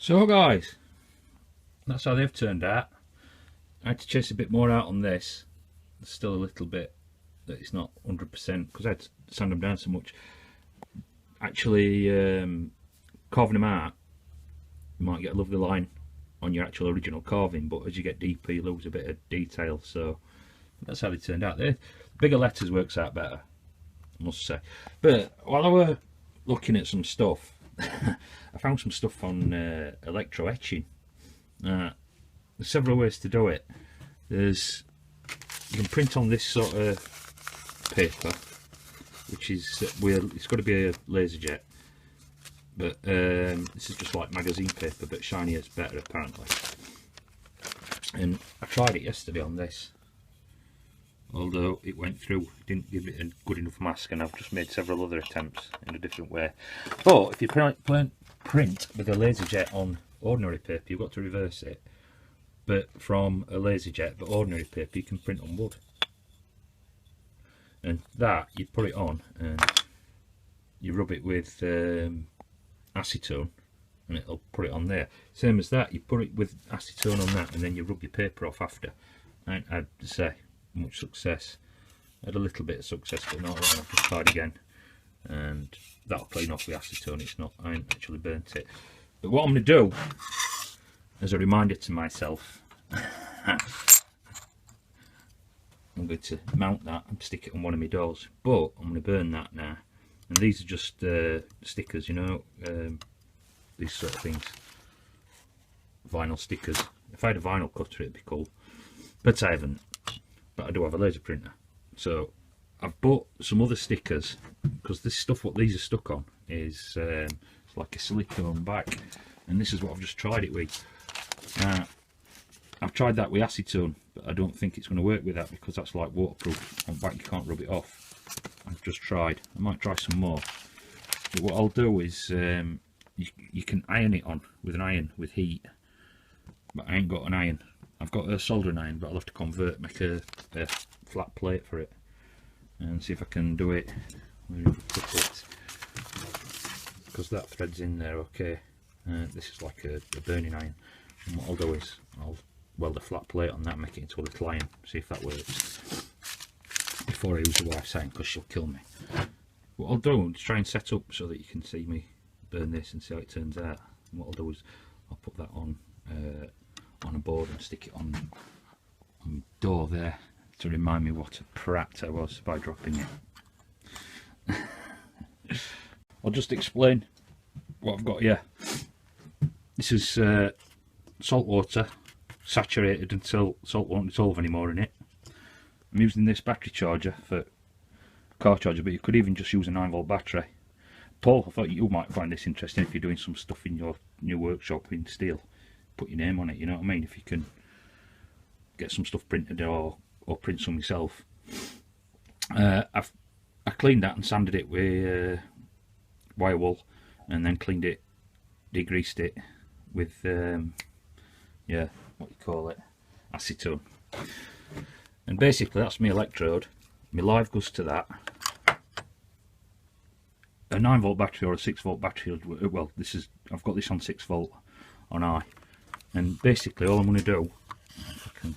So guys, that's how they've turned out. I had to chase a bit more out on this. There's still a little bit that it's not 100% because I had to sand them down so much. Actually, carving them out, you might get a lovely line on your actual original carving, but as you get deeper you lose a bit of detail, so that's how they turned out. The bigger letters works out better, I must say. But while I were looking at some stuff, I found some stuff on electro etching. There's several ways to do it. You can print on this sort of paper, which is it's got to be a laser jet, but this is just like magazine paper, but shinier is better apparently. And I tried it yesterday on this, although it went through, didn't give it a good enough mask, and I've just made several other attempts in a different way. But if you print with a laser jet on ordinary paper, you've got to reverse it. But from a laser jet, but ordinary paper, you can print on wood. And that, you put it on and you rub it with acetone and it'll put it on there. Same as that, you put it with acetone on that and then you rub your paper off after. I had to say, much success. I had a little bit of success, but not a lot. I've just tried again and that'll clean off with acetone. It's not, I ain't actually burnt it. But what I'm going to do, as a reminder to myself, I'm going to mount that and stick it on one of my doors, but I'm going to burn that now. And these are just stickers, you know, these sort of things, vinyl stickers. If I had a vinyl cutter it'd be cool, but I haven't. But I do have a laser printer, so I've bought some other stickers, because this stuff what these are stuck on is it's like a silicone back, and this is what I've just tried it with. I've tried that with acetone, but I don't think it's going to work with that because that's like waterproof. On back you can't rub it off. I've just tried. I might try some more. But what I'll do is you can iron it on with an iron with heat. But I ain't got an iron. I've got a soldering iron, but I'll have to convert, make a flat plate for it, and see if I can do it. Because that thread's in there. Okay. This is like a burning iron. And what I'll do is I'll weld a flat plate on that, make it into a little iron, see if that works before I use the wife's iron, because she'll kill me. What I'll do is try and set up so that you can see me burn this and see how it turns out. And what I'll do is I'll put that on a board and stick it on the door there to remind me what a prat I was by dropping it. I'll just explain what I've got here. This is salt water, saturated until salt won't dissolve anymore in it. I'm using this battery charger for car charger, but you could even just use a 9-volt battery. Paul, I thought you might find this interesting if you're doing some stuff in your new workshop in steel. Put your name on it, you know what I mean? If you can get some stuff printed or print some yourself. I cleaned that and sanded it with wire wool, and then cleaned it, degreased it with yeah, what you call it, acetone. And basically that's my electrode. My live goes to that. A 9-volt battery or a 6-volt battery, well, this is, I've got this on 6-volt on I. And basically all I'm going to do, if I can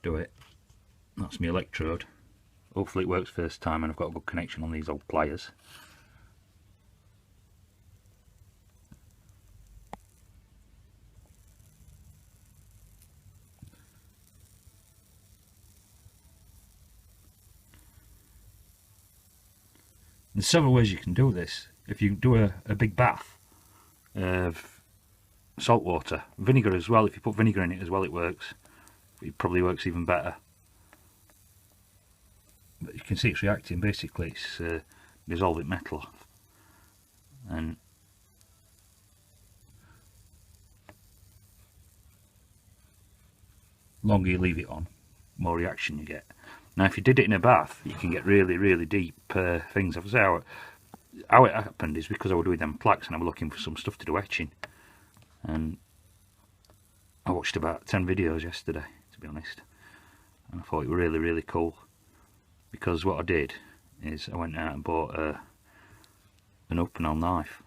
do it, that's my electrode. Hopefully it works first time and I've got a good connection on these old pliers. There's several ways you can do this. If you do a big bath of salt water, vinegar as well, if you put vinegar in it as well it works. It probably works even better. But you can see it's reacting, basically it's dissolving metal off. And the longer you leave it on, more reaction you get. Now if you did it in a bath, you can get really, really deep things. I've said how it happened is because I was doing them plaques and I was looking for some stuff to do etching. And I watched about 10 videos yesterday, to be honest. And I thought it was really, really cool. Because what I did is I went out and bought an open-handle knife.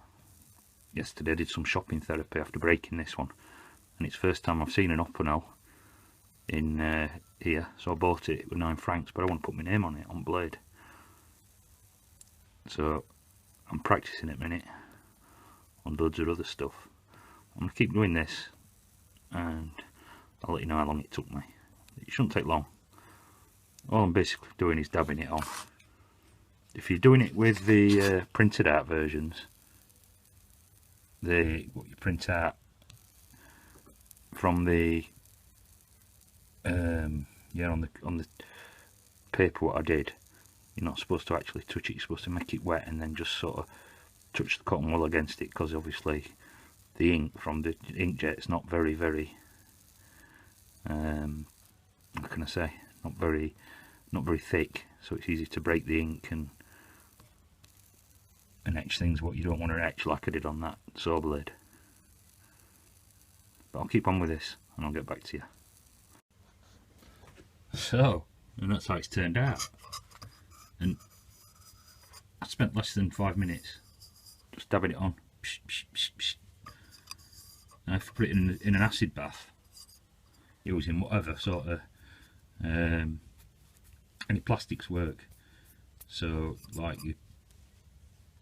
yesterday I did some shopping therapy after breaking this one, and it's the first time I've seen an Opponel in here, so I bought it with £9, but I want to put my name on it, on blade. So I'm practicing at the minute on loads of other stuff. I'm going to keep doing this, and I'll let you know how long it took me. It shouldn't take long. All I'm basically doing is dabbing it on. If you're doing it with the printed out versions, what you print out from the yeah, on the paper, what I did, you're not supposed to actually touch it. You're supposed to make it wet and then just sort of touch the cotton wool against it, because obviously the ink from the inkjet is not very what can I say, not very thick, so it's easy to break the ink and etch things what you don't want to etch, like I did on that saw blade. But I'll keep on with this and I'll get back to you. So, and that's how it's turned out, and I spent less than 5 minutes just dabbing it on. Psh, psh, psh, psh. And if you put it in an acid bath using whatever sort of any plastics work, so like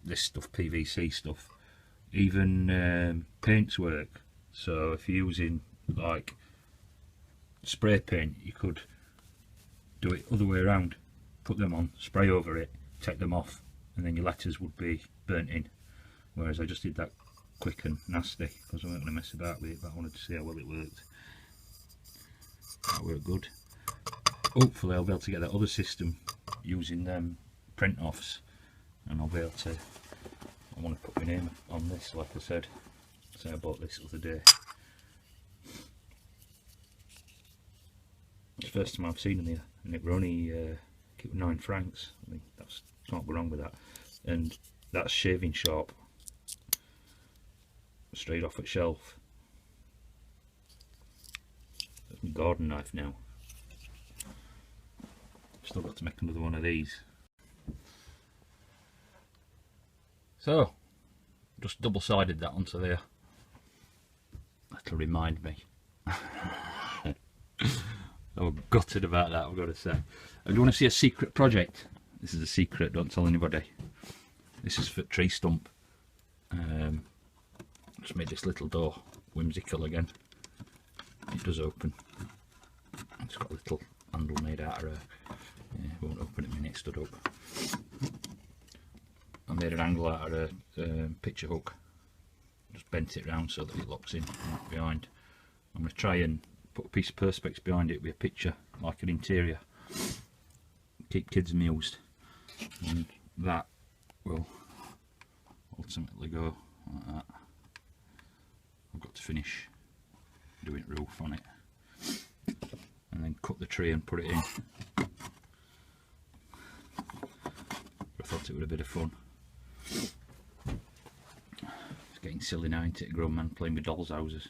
this stuff, PVC stuff, even paints work. So if you're using like spray paint, you could do it other way around, put them on, spray over it, take them off, and then your letters would be burnt in. Whereas I just did that quick and nasty because I wasn't going to mess about with it, but I wanted to see how well it worked. That worked good. Hopefully I'll be able to get that other system using them print offs, and I'll be able to, I want to put my name on this, like I said. So I bought this the other day. It's the first time I've seen them here, and it were only £9. I mean, that's can't go wrong with that. And that's shaving sharp, straight off at shelf. That's my garden knife now. Still got to make another one of these. So, just double-sided that onto there. That'll remind me. I'm gutted about that, I've got to say. And do you want to see a secret project? This is a secret, don't tell anybody. This is for tree stump. Just made this little door, whimsical again. It does open. It's got a little handle made out of yeah, it won't open in a minute, it stood up. I made an angle out of a picture hook. Just bent it round so that it locks in behind. I'm going to try and put a piece of perspex behind it with a picture, like an interior. Keep kids amused. And that will ultimately go like that. I've got to finish doing roof on it. And then cut the tree and put it in. I thought it would be a bit of fun. It's getting silly now, isn't it? A grown man playing with dolls' houses.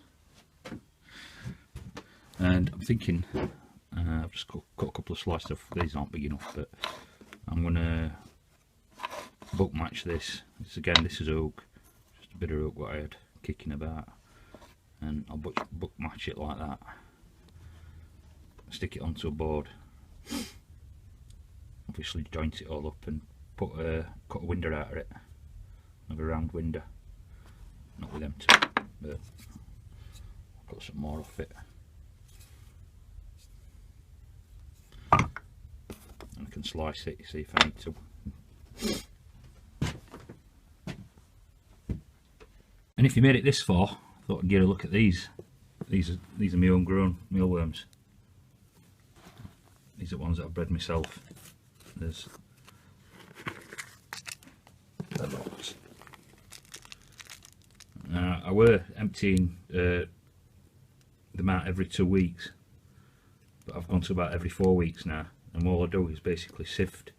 And I'm thinking, I've just cut a couple of slices off. These aren't big enough, but I'm going to book match this. This is oak, just a bit of oak what I had kicking about, and I'll book match it like that. Stick it onto a board. Obviously joint it all up and cut a window out of it. Have a round window. Not with them two, but I'll cut some more off it. And I can slice it, see if I need to. And if you made it this far, I thought I'd get a look at these. These are my own grown mealworms. These are ones that I've bred myself. There's lots. I were emptying them out every 2 weeks, but I've gone to about every 4 weeks now, and all I do is basically sift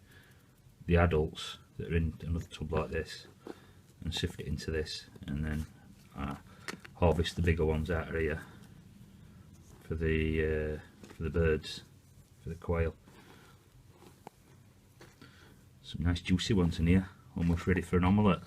the adults that are in another tub like this and sift it into this, and then harvest the bigger ones out of here for the birds, for the quail. Some nice juicy ones in here, almost ready for an omelette.